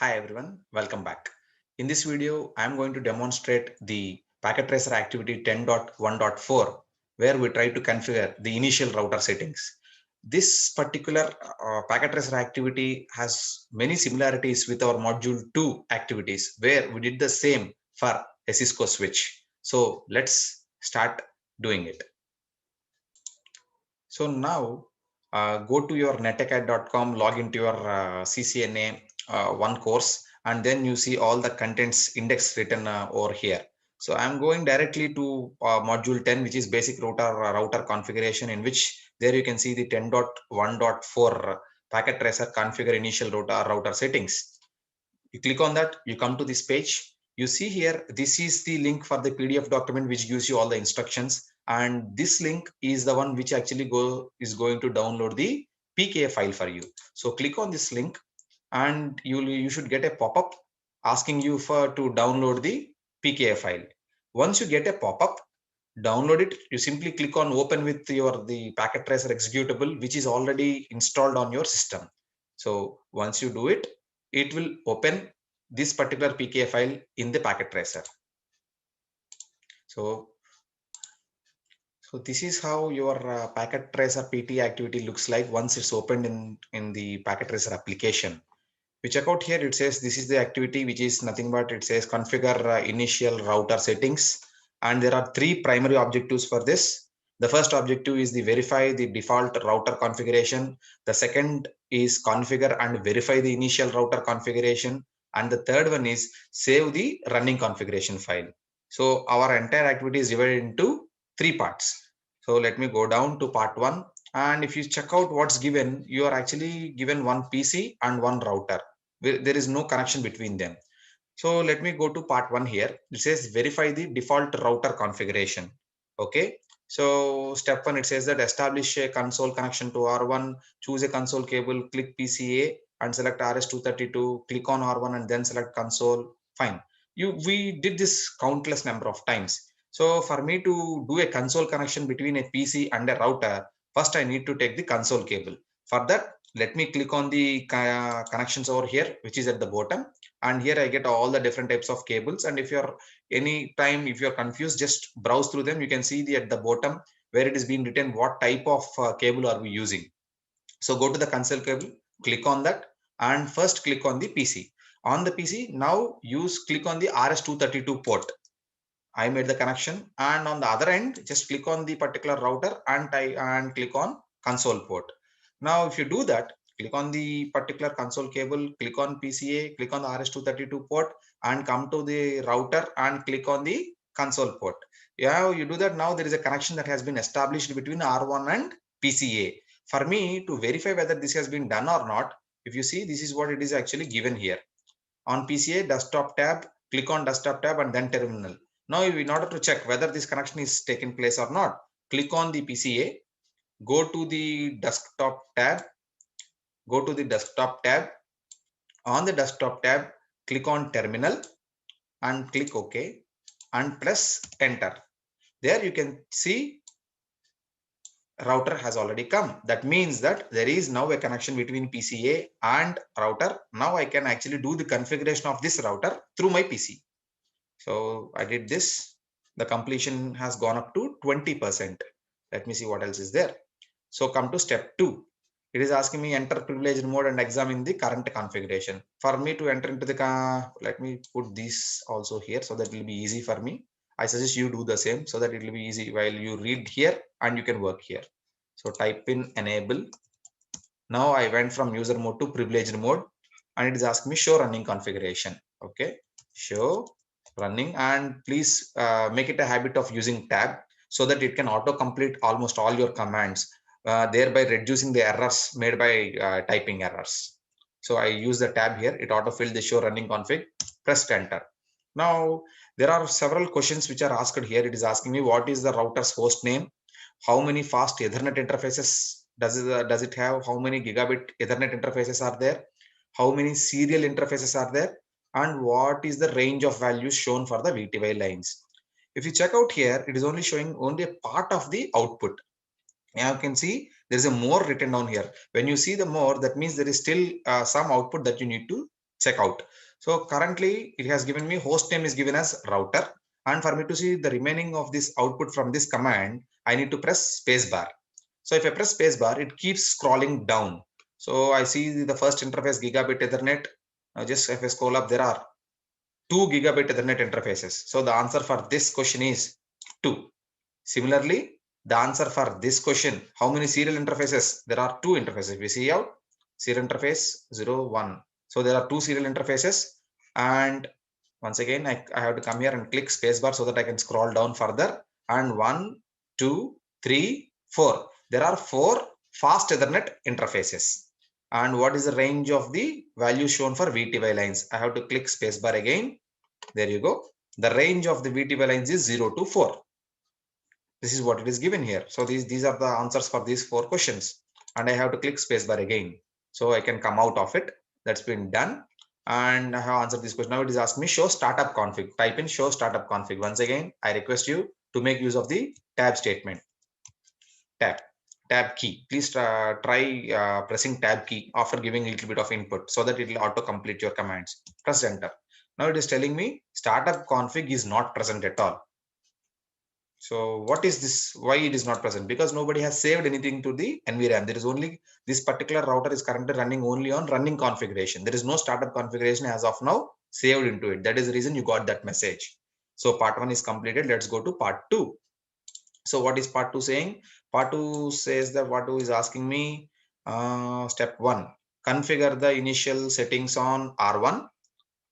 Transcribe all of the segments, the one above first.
Hi everyone, welcome back. In this video, I am going to demonstrate the packet tracer activity 10.1.4 where we try to configure the initial router settings. This particular packet tracer activity has many similarities with our module 2 activities where we did the same for a Cisco switch. So let's start doing it. So now go to your netacad.com, log into your CCNA one course, and then you see all the contents index written over here. So I'm going directly to module 10, which is basic router configuration, in which there you can see the 10.1.4 packet tracer configure initial router settings. You click on that, you come to this page. You see here, this is the link for the PDF document which gives you all the instructions, and this link is the one which actually is going to download the PKA file for you. So click on this link and you should get a pop-up asking you to download the PKA file. Once you get a pop-up, download it. You simply click on open with the packet tracer executable which is already installed on your system. So once you do it, it will open this particular PKA file in the packet tracer. So this is how your packet tracer PT activity looks like once it's opened in the packet tracer application. You check out here, it says this is the activity which is nothing but it says configure initial router settings, and there are three primary objectives for this. The first objective is the verify the default router configuration. The second is configure and verify the initial router configuration, and the third one is save the running configuration file. So our entire activity is divided into three parts. So let me go down to part one, and if you check out what's given, you are actually given one PC and one router. There is no connection between them. So let me go to part one here. It says verify the default router configuration. Okay. So step one, it says that establish a console connection to R1, choose a console cable, click PCA and select RS232, click on R1 and then select console. Fine. We did this countless number of times. So for me to do a console connection between a PC and a router, first I need to take the console cable. For that, let me click on the connections over here, which is at the bottom, and here I get all the different types of cables. And if you're if you're confused, just browse through them. You can see at the bottom where it is being written what type of cable are we using. So go to the console cable, click on that, and first click on the PC. On the PC, now click on the RS232 port. I made the connection, and on the other end, just click on the particular router and click on console port. Now, if you do that, click on the particular console cable, click on PCA, click on the RS232 port, and come to the router and click on the console port. Yeah, you do that. Now there is a connection that has been established between R1 and PCA. For me to verify whether this has been done or not, if you see, this is what it is actually given here. On PCA desktop tab, click on desktop tab and then terminal. Now in order to check whether this connection is taken place or not, click on the PCA, go to the desktop tab, on the desktop tab, click on terminal and click OK and press enter. There you can see router has already come. That means that there is now a connection between PCA and router. Now I can actually do the configuration of this router through my PC. So I did this. The completion has gone up to 20%. Let me see what else is there. So come to step 2. It is asking me enter privileged mode and examine the current configuration. For me to enter into let me put this also here so that it will be easy for me. I suggest you do the same so that it will be easy while you read here and you can work here. So type in enable. Now I went from user mode to privileged mode and it is asking me show running configuration. Okay, show running, and please make it a habit of using tab so that it can auto complete almost all your commands, thereby reducing the errors made by typing errors. So I use the tab here, it auto filled the show running config, press enter. Now there are several questions which are asked here. It is asking me what is the router's host name, how many fast Ethernet interfaces does it have, how many gigabit Ethernet interfaces are there, how many serial interfaces are there, and what is the range of values shown for the VTY lines. If you check out here, it is only showing only a part of the output. Now you can see there is a more written down here. When you see the more, that means there is still some output that you need to check out. So currently it has given me host name is given as router. And for me to see the remaining of this output from this command, I need to press spacebar. So if I press spacebar, it keeps scrolling down. So I see the first interface gigabit Ethernet. Now just if I scroll up, there are 2 gigabit Ethernet interfaces. So the answer for this question is 2. Similarly, the answer for this question, how many serial interfaces? There are 2 interfaces. We see out serial interface 0, 1. So there are 2 serial interfaces. And once again, I have to come here and click spacebar so that I can scroll down further. And 1, 2, 3, 4. There are 4 fast Ethernet interfaces. And what is the range of the value shown for VTY lines? I have to click spacebar again. There you go. The range of the VTY lines is 0 to 4. This is what it is given here. So these are the answers for these 4 questions. And I have to click spacebar again. So I can come out of it. That's been done. And I have answered this question. Now it is asking me show startup config. Type in show startup config. Once again, I request you to make use of the tab statement. Tab key. Please try pressing tab key after giving a little bit of input so that it will auto complete your commands. Press enter. Now it is telling me startup config is not present at all. So what is this? Why it is not present? Because nobody has saved anything to the NVRAM. There is only this particular router is currently running only on running configuration. There is no startup configuration as of now saved into it. That is the reason you got that message. So part 1 is completed. Let's go to part 2. So what is part 2 saying? Part 2 says that part 2 is asking me step 1, configure the initial settings on R1.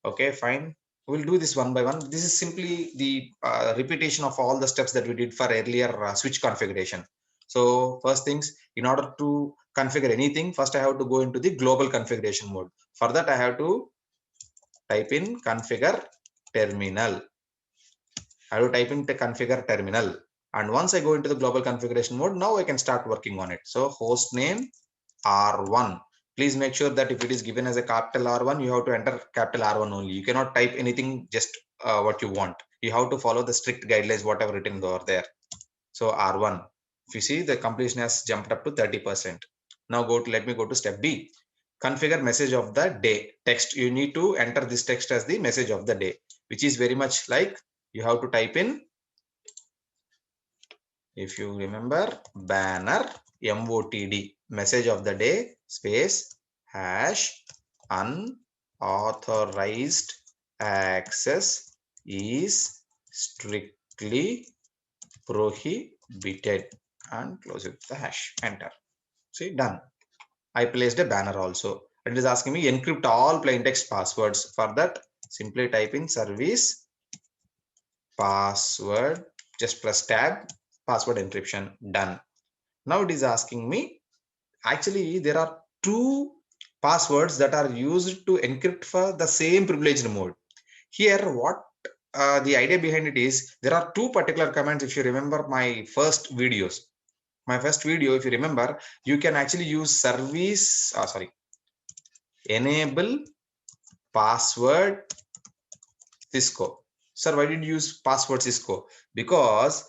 Okay, fine. We'll do this one by one. This is simply the repetition of all the steps that we did for earlier switch configuration. So first things, in order to configure anything, first I have to go into the global configuration mode. For that, I have to type in configure terminal. I have to type in the configure terminal. And once I go into the global configuration mode, now I can start working on it. So host name R1. Please make sure that if it is given as a capital R1, you have to enter capital R1 only. You cannot type anything just what you want. You have to follow the strict guidelines, whatever written over there. So R1. If you see, the completion has jumped up to 30%. Now let me go to step B. Configure message of the day text. You need to enter this text as the message of the day, which is very much like you have to type in, if you remember, banner MOTD, message of the day, space, hash, unauthorized access is strictly prohibited, and close it with the hash, enter. See, done. I placed a banner also. It is asking me encrypt all plain text passwords. For that, simply type in service password, just press tab, password encryption, done. Now it is asking me, actually there are 2 passwords that are used to encrypt for the same privileged mode. Here what the idea behind it is, there are 2 particular commands. If you remember my first video, if you remember, you can actually use service enable password Cisco. Sir, why did you use password Cisco? Because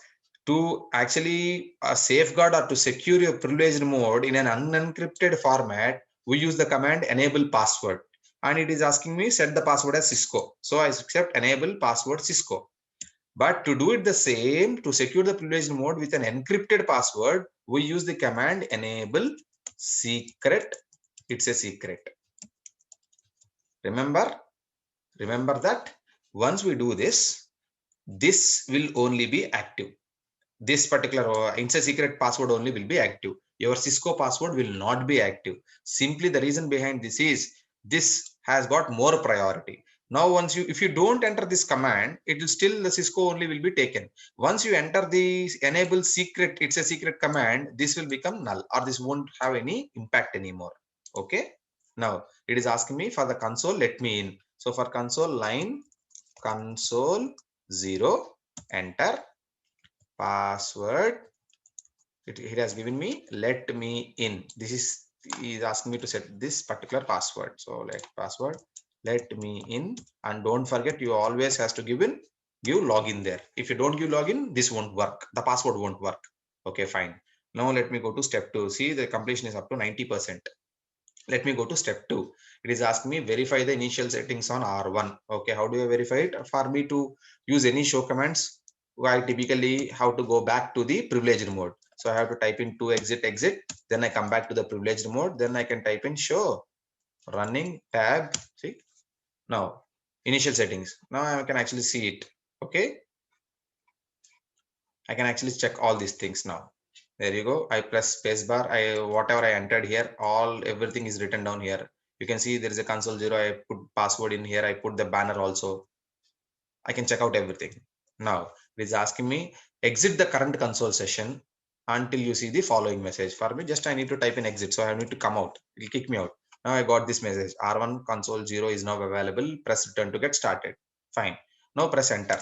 to actually safeguard or to secure your privileged mode in an unencrypted format, we use the command enable password. And it is asking me set the password as Cisco. So I accept enable password Cisco. But to do it the same, to secure the privileged mode with an encrypted password, we use the command enable secret. It's a secret. Remember that once we do this, this will only be active. This particular inside secret password only will be active. Your Cisco password will not be active. Simply the reason behind this is this has got more priority. Now if you don't enter this command, it will still, the Cisco only will be taken. Once you enter the enable secret, it's a secret command, this will become null, or this won't have any impact anymore. Okay. Now it is asking me for the console, let me in. So for console line console 0, enter password. It has given me let me in. This is asking me to set this particular password. So password let me in, and don't forget you always has to give login there. If you don't give login, this won't work. The password won't work. Okay, fine. Now let me go to step 2. See, the completion is up to 90%. Let me go to step 2. It is asking me verify the initial settings on R1. Okay, how do I verify it? For me to use any show commands, I typically have to go back to the privileged mode. So I have to type in to exit, then I come back to the privileged mode, then I can type in show running tab. See, now initial settings. Now I can actually see it. Okay, I can actually check all these things now. There you go. I press spacebar. Whatever I entered here, everything is written down here. You can see there is a console zero. I put password in here. I put the banner also. I can check out everything. Now it is asking me exit the current console session until you see the following message. For me, just I need to type in exit. So I need to come out. It will kick me out. Now I got this message. R1 console 0 is now available. Press return to get started. Fine. Now press enter.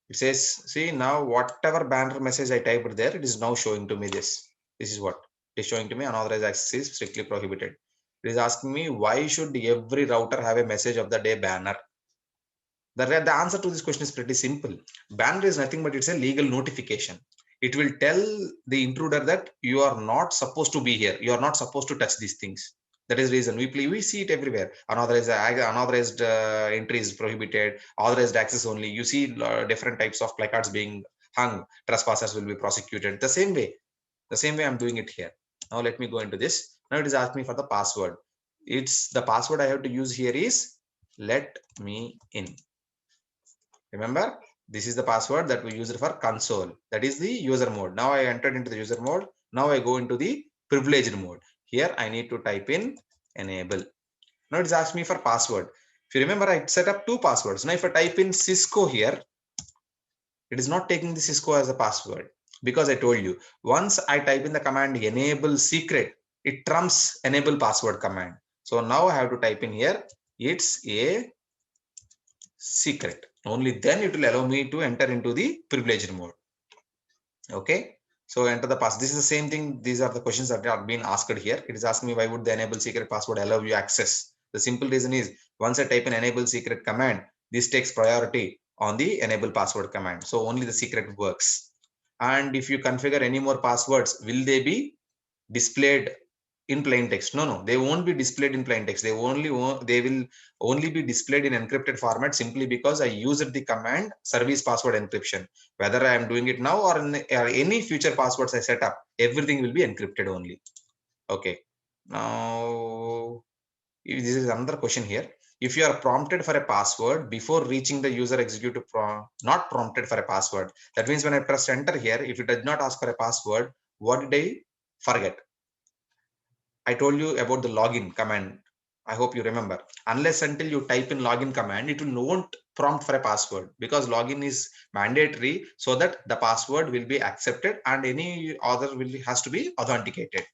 It says, see now whatever banner message I typed there, it is now showing to me this. This is what it is showing to me. Unauthorized access is strictly prohibited. It is asking me why should every router have a message of the day banner? The answer to this question is pretty simple. Banner is nothing but it's a legal notification. It will tell the intruder that you are not supposed to be here. You are not supposed to touch these things. That is the reason we see it everywhere. Unauthorized entry is prohibited. Authorized access only. You see different types of placards being hung. Trespassers will be prosecuted. The same way I'm doing it here. Now let me go into this. Now it is asking me for the password. It's the password I have to use here is let me in. Remember, this is the password that we used for console. That is the user mode. Now I entered into the user mode. Now I go into the privileged mode. Here I need to type in enable. Now it's asked me for password. If you remember, I set up two passwords. Now if I type in Cisco here, it is not taking the Cisco as a password because I told you once I type in the command enable secret, it trumps enable password command. So now I have to type in here, it's a secret. Only then it will allow me to enter into the privileged mode. Okay. So enter the pass. This is the same thing. These are the questions that are being asked here. It is asking me why would the enable secret password allow you access? The simple reason is once I type in enable secret command, this takes priority on the enable password command. So only the secret works. And if you configure any more passwords, will they be displayed in plain text? No, they won't be displayed in plain text. They will only be displayed in encrypted format simply because I used the command service password encryption. Whether I am doing it now or any future passwords I set up, everything will be encrypted only. Okay. Now this is another question here. If you are prompted for a password before reaching the user executive not prompted for a password, that means when I press enter here, if it does not ask for a password, what did I forget? I told you about the login command. I hope you remember. Unless until you type in login command, it will won't prompt for a password because login is mandatory so that the password will be accepted and any other has to be authenticated.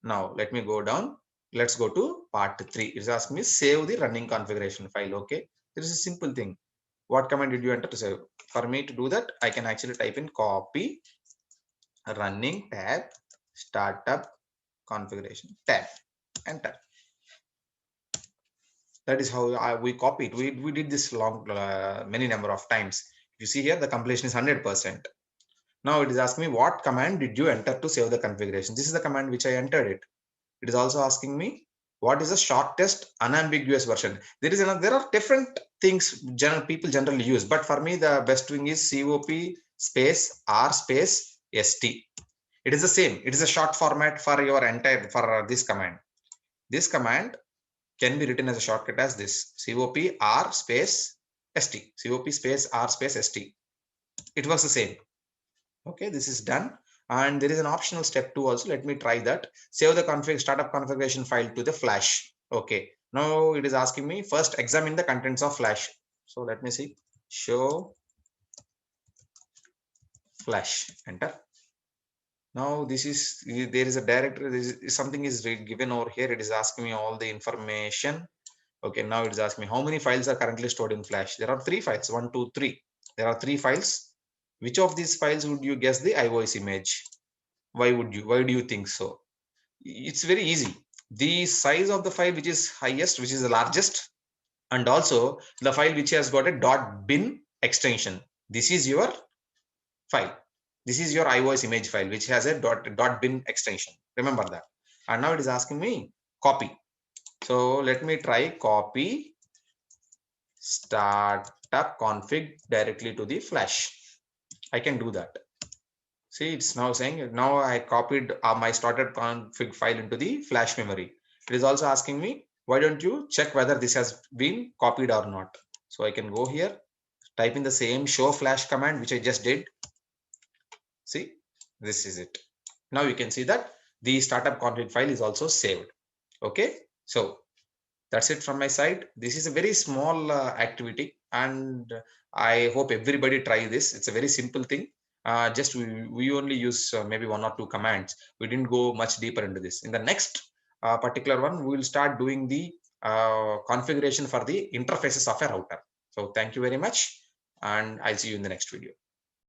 Now let me go down. Let's go to part 3. It's asking me save the running configuration file. Okay. This is a simple thing. What command did you enter to save? For me to do that, I can actually type in copy running tab startup configuration tab, enter. That is how we copied. We did this many number of times. You see here the completion is 100%. Now it is asking me what command did you enter to save the configuration. This is the command which I entered it. It is also asking me what is the shortest unambiguous version. There are different things people generally use, but for me the best thing is COP space R space ST. It is the same. It is a short format for your entire for this command. This command can be written as a shortcut as this COP R space ST. COP space R space ST. It was the same. Okay, this is done. And there is an optional step 2 also. Let me try that. Save the config startup configuration file to the flash. Okay. Now it is asking me first examine the contents of flash. So let me see. Show flash. Enter. Now this is there is a directory. Something is given over here. It is asking me all the information. Okay, now it is asking me how many files are currently stored in flash. There are 3 files. 1, 2, 3. There are 3 files. Which of these files would you guess the iOS image? Why do you think so? It's very easy. The size of the file which is highest, which is the largest, and also the file which has got a .bin extension. This is your file. This is your iOS image file which has a .bin extension. Remember that. And now it is asking me copy. So let me try copy startup config directly to the flash. I can do that. See, it's now saying now I copied my started config file into the flash memory. It is also asking me, why don't you check whether this has been copied or not? So I can go here, type in the same show flash command, which I just did. See, this is it. Now you can see that the startup config file is also saved. Okay. So that's it from my side. This is a very small activity, and I hope everybody try this. It's a very simple thing. Just we only use maybe one or two commands. We didn't go much deeper into this. In the next particular one, we will start doing the configuration for the interfaces of a router. So thank you very much, and I'll see you in the next video.